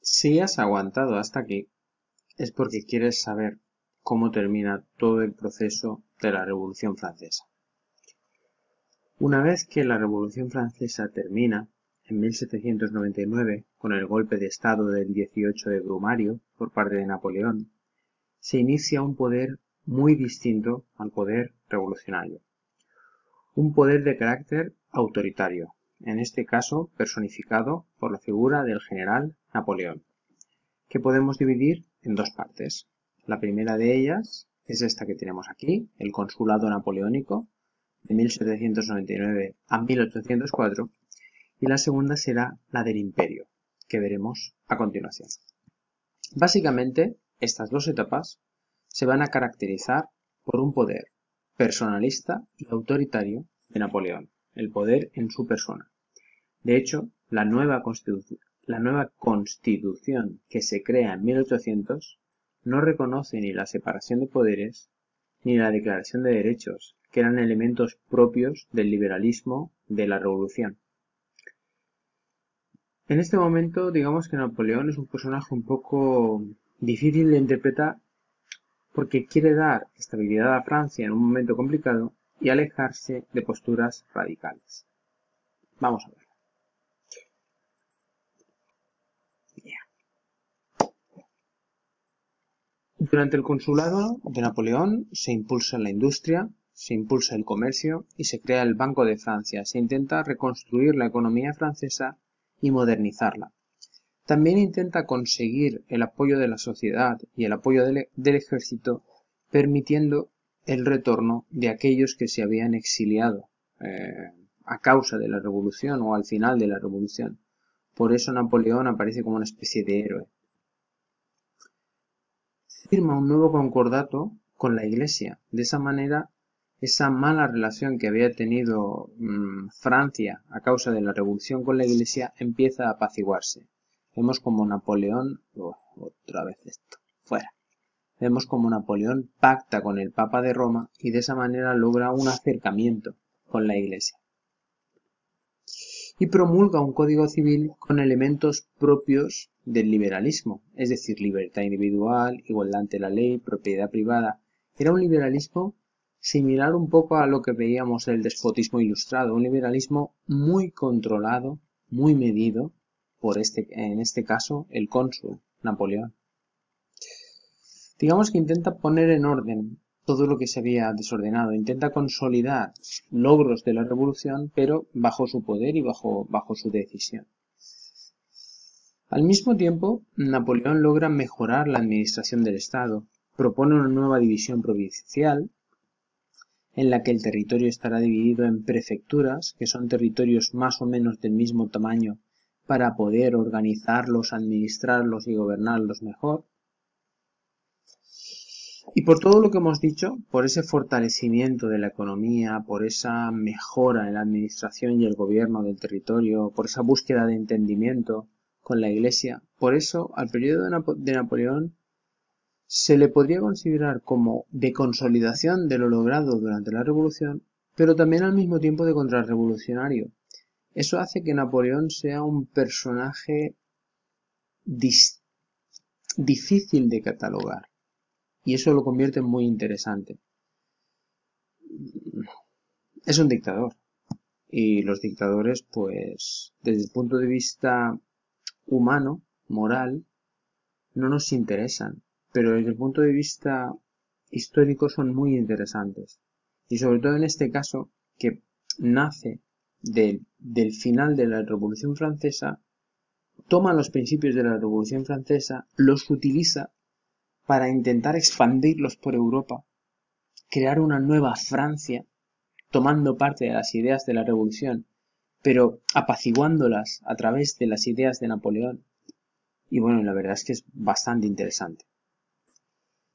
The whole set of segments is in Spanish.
Si has aguantado hasta aquí, es porque quieres saber cómo termina todo el proceso de la Revolución Francesa. Una vez que la Revolución Francesa termina, en 1799, con el golpe de Estado del 18 de Brumario por parte de Napoleón, se inicia un poder muy distinto al poder revolucionario. Un poder de carácter autoritario, en este caso personificado por la figura del general Napoleón, que podemos dividir en dos partes. La primera de ellas es esta que tenemos aquí, el consulado napoleónico, de 1799 a 1804, y la segunda será la del imperio, que veremos a continuación. Básicamente, estas dos etapas se van a caracterizar por un poder personalista y autoritario de Napoleón, el poder en su persona. De hecho, la nueva constitución que se crea en 1800 no reconoce ni la separación de poderes ni la declaración de derechos, que eran elementos propios del liberalismo de la Revolución. En este momento, digamos que Napoleón es un personaje un poco difícil de interpretar porque quiere dar estabilidad a Francia en un momento complicado y alejarse de posturas radicales. Vamos a ver. Durante el consulado de Napoleón se impulsa la industria, se impulsa el comercio y se crea el Banco de Francia. Se intenta reconstruir la economía francesa y modernizarla. También intenta conseguir el apoyo de la sociedad y el apoyo del ejército, permitiendo el retorno de aquellos que se habían exiliado a causa de la revolución o al final de la revolución. Por eso Napoleón aparece como una especie de héroe. Firma un nuevo concordato con la Iglesia. De esa manera, esa mala relación que había tenido Francia a causa de la revolución con la Iglesia empieza a apaciguarse. Vemos como Napoleón, otra vez esto, fuera. Vemos como Napoleón pacta con el Papa de Roma y de esa manera logra un acercamiento con la Iglesia. Y promulga un código civil con elementos propios del liberalismo, es decir, libertad individual, igualdad ante la ley, propiedad privada. Era un liberalismo similar un poco a lo que veíamos del despotismo ilustrado, un liberalismo muy controlado, muy medido, por en este caso, el cónsul Napoleón. Digamos que intenta poner en orden todo lo que se había desordenado, intenta consolidar logros de la revolución, pero bajo su poder y bajo su decisión. Al mismo tiempo, Napoleón logra mejorar la administración del Estado, propone una nueva división provincial, en la que el territorio estará dividido en prefecturas, que son territorios más o menos del mismo tamaño, para poder organizarlos, administrarlos y gobernarlos mejor. Y por todo lo que hemos dicho, por ese fortalecimiento de la economía, por esa mejora en la administración y el gobierno del territorio, por esa búsqueda de entendimiento con la Iglesia, por eso al periodo de Napoleón se le podría considerar como de consolidación de lo logrado durante la Revolución, pero también al mismo tiempo de contrarrevolucionario. Eso hace que Napoleón sea un personaje difícil de catalogar. Y eso lo convierte en muy interesante. Es un dictador. Y los dictadores, pues, desde el punto de vista humano, moral, no nos interesan. Pero desde el punto de vista histórico son muy interesantes. Y sobre todo en este caso, que nace del final de la Revolución Francesa, toma los principios de la Revolución Francesa, los utiliza para intentar expandirlos por Europa, crear una nueva Francia, tomando parte de las ideas de la Revolución, pero apaciguándolas a través de las ideas de Napoleón. Y bueno, la verdad es que es bastante interesante.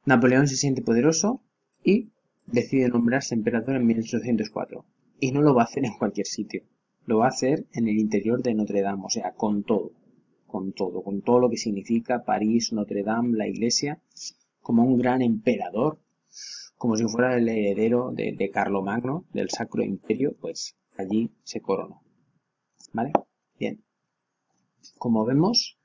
Napoleón se siente poderoso y decide nombrarse emperador en 1804. Y no lo va a hacer en cualquier sitio, lo va a hacer en el interior de Notre Dame, o sea, con todo lo que significa París, Notre Dame, la iglesia, como un gran emperador, como si fuera el heredero de Carlomagno, del Sacro Imperio, pues allí se coronó. ¿Vale? Bien. Como vemos,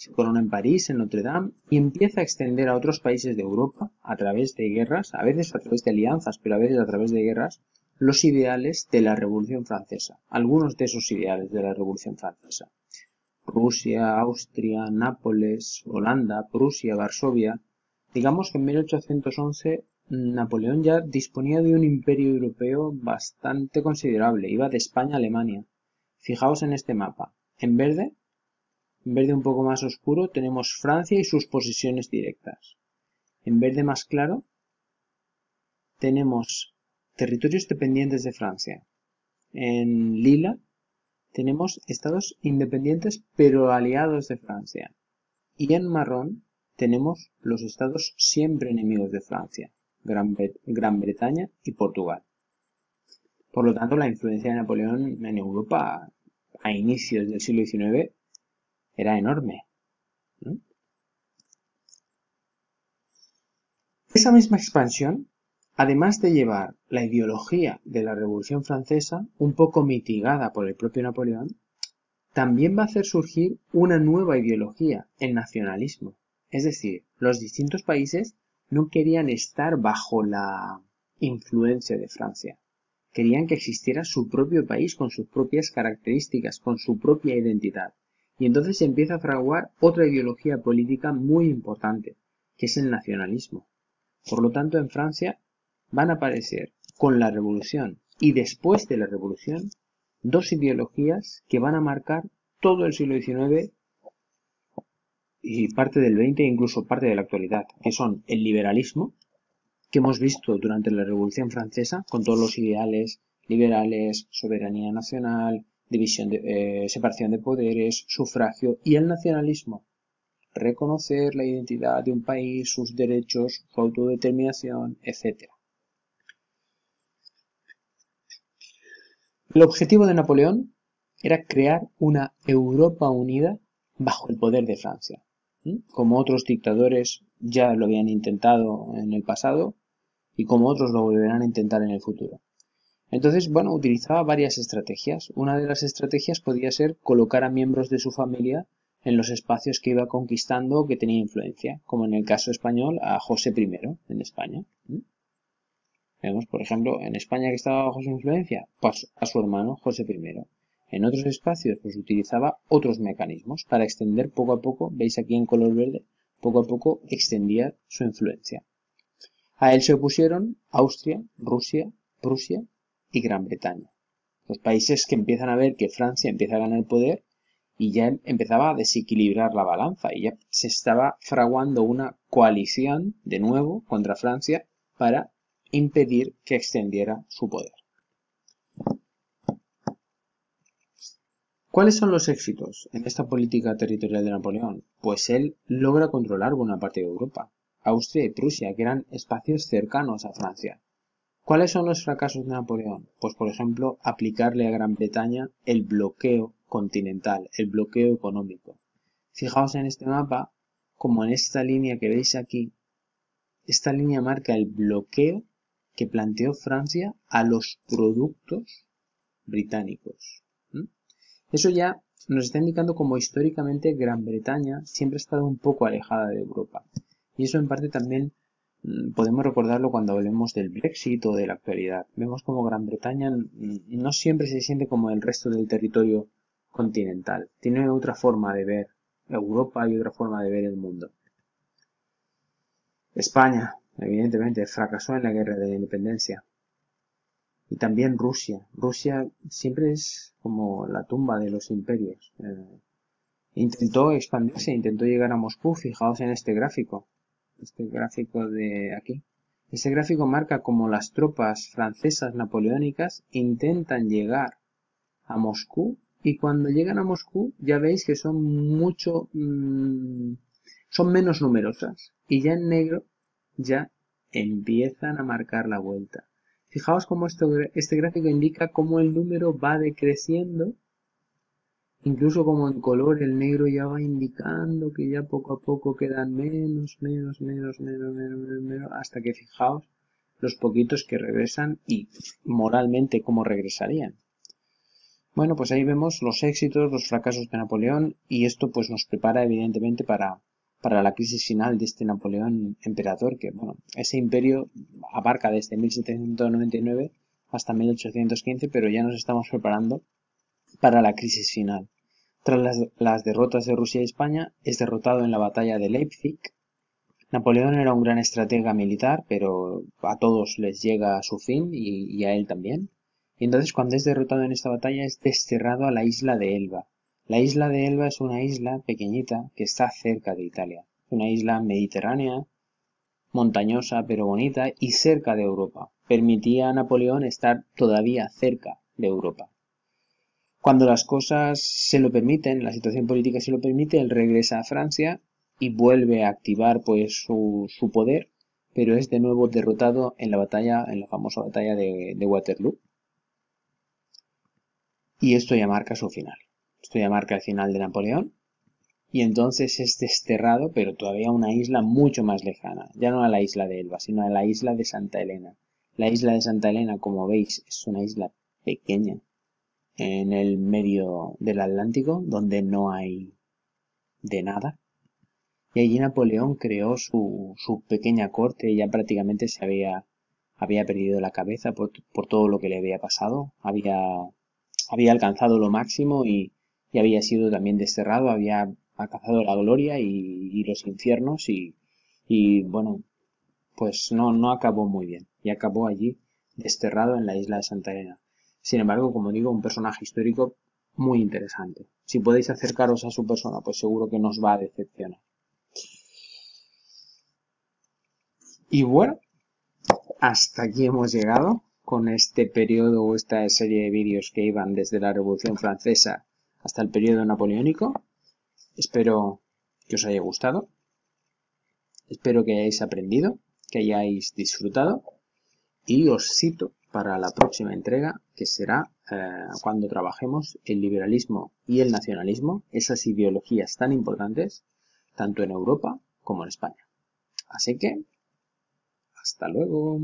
se corona en París, en Notre Dame, y empieza a extender a otros países de Europa, a través de guerras, a veces a través de alianzas, pero a veces a través de guerras, los ideales de la Revolución Francesa, algunos de esos ideales de la Revolución Francesa. Rusia, Austria, Nápoles, Holanda, Prusia, Varsovia. Digamos que en 1811 Napoleón ya disponía de un imperio europeo bastante considerable, iba de España a Alemania. Fijaos en este mapa. En verde un poco más oscuro tenemos Francia y sus posesiones directas. En verde más claro tenemos territorios dependientes de Francia. En lila tenemos estados independientes pero aliados de Francia. Y en marrón tenemos los estados siempre enemigos de Francia, Gran Bretaña y Portugal. Por lo tanto, la influencia de Napoleón en Europa a inicios del siglo XIX era enorme, ¿no? Esa misma expansión, además de llevar la ideología de la Revolución Francesa, un poco mitigada por el propio Napoleón, también va a hacer surgir una nueva ideología, el nacionalismo. Es decir, los distintos países no querían estar bajo la influencia de Francia. Querían que existiera su propio país con sus propias características, con su propia identidad. Y entonces se empieza a fraguar otra ideología política muy importante, que es el nacionalismo. Por lo tanto, en Francia van a aparecer con la Revolución y después de la Revolución dos ideologías que van a marcar todo el siglo XIX y parte del XX e incluso parte de la actualidad, que son el liberalismo, que hemos visto durante la Revolución Francesa, con todos los ideales liberales, soberanía nacional, separación de poderes, sufragio, y el nacionalismo, reconocer la identidad de un país, sus derechos, su autodeterminación, etc. El objetivo de Napoleón era crear una Europa unida bajo el poder de Francia. Como otros dictadores ya lo habían intentado en el pasado y como otros lo volverán a intentar en el futuro. Entonces, bueno, utilizaba varias estrategias. Una de las estrategias podía ser colocar a miembros de su familia en los espacios que iba conquistando o que tenía influencia, como en el caso español a José I en España. Vemos, por ejemplo, en España que estaba bajo su influencia, pues a su hermano José I. En otros espacios, pues utilizaba otros mecanismos para extender poco a poco, veis aquí en color verde, poco a poco extendía su influencia. A él se opusieron Austria, Rusia, Prusia y Gran Bretaña. Los países que empiezan a ver que Francia empieza a ganar poder y ya empezaba a desequilibrar la balanza y ya se estaba fraguando una coalición de nuevo contra Francia para impedir que extendiera su poder. ¿Cuáles son los éxitos en esta política territorial de Napoleón? Pues él logra controlar buena parte de Europa, Austria y Prusia, que eran espacios cercanos a Francia. ¿Cuáles son los fracasos de Napoleón? Pues, por ejemplo, aplicarle a Gran Bretaña el bloqueo continental, el bloqueo económico. Fijaos en este mapa, como en esta línea que veis aquí, esta línea marca el bloqueo que planteó Francia a los productos británicos. Eso ya nos está indicando cómo históricamente Gran Bretaña siempre ha estado un poco alejada de Europa. Y eso en parte también podemos recordarlo cuando hablemos del Brexit o de la actualidad. Vemos como Gran Bretaña no siempre se siente como el resto del territorio continental. Tiene otra forma de ver Europa y otra forma de ver el mundo. España, evidentemente, fracasó en la guerra de la independencia. Y también Rusia. Rusia siempre es como la tumba de los imperios. Intentó expandirse, intentó llegar a Moscú. Fijaos en este gráfico de aquí. Este gráfico marca como las tropas francesas napoleónicas intentan llegar a Moscú y cuando llegan a Moscú ya veis que son son menos numerosas y ya en negro ya empiezan a marcar la vuelta. Fijaos cómo este gráfico indica cómo el número va decreciendo, incluso como en color el negro ya va indicando que ya poco a poco quedan menos, hasta que fijaos los poquitos que regresan y moralmente cómo regresarían. Bueno, pues ahí vemos los éxitos, los fracasos de Napoleón y esto pues nos prepara evidentemente para la crisis final de este Napoleón emperador que, bueno, ese imperio abarca desde 1799 hasta 1815, pero ya nos estamos preparando para la crisis final. Tras las derrotas de Rusia y España, es derrotado en la batalla de Leipzig. Napoleón era un gran estratega militar, pero a todos les llega a su fin y a él también. Y entonces cuando es derrotado en esta batalla es desterrado a la isla de Elba. La isla de Elba es una isla pequeñita que está cerca de Italia. Es una isla mediterránea, montañosa pero bonita y cerca de Europa. Permitía a Napoleón estar todavía cerca de Europa. Cuando las cosas se lo permiten, la situación política se lo permite, él regresa a Francia y vuelve a activar pues su poder, pero es de nuevo derrotado en la batalla, en la famosa batalla de Waterloo. Y esto ya marca su final. Esto ya marca el final de Napoleón. Y entonces es desterrado, pero todavía a una isla mucho más lejana. Ya no a la isla de Elba, sino a la isla de Santa Elena. La isla de Santa Elena, como veis, es una isla pequeña en el medio del Atlántico, donde no hay de nada. Y allí Napoleón creó su pequeña corte, ya prácticamente había perdido la cabeza por todo lo que le había pasado, había alcanzado lo máximo y había sido también desterrado, había alcanzado la gloria y los infiernos y bueno, pues no acabó muy bien y acabó allí desterrado en la isla de Santa Elena. Sin embargo, como digo, un personaje histórico muy interesante. Si podéis acercaros a su persona, pues seguro que no os va a decepcionar. Y bueno, hasta aquí hemos llegado con este periodo o esta serie de vídeos que iban desde la Revolución Francesa hasta el periodo napoleónico. Espero que os haya gustado. Espero que hayáis aprendido, que hayáis disfrutado. Y os cito para la próxima entrega, que será cuando trabajemos el liberalismo y el nacionalismo, esas ideologías tan importantes, tanto en Europa como en España. Así que, hasta luego.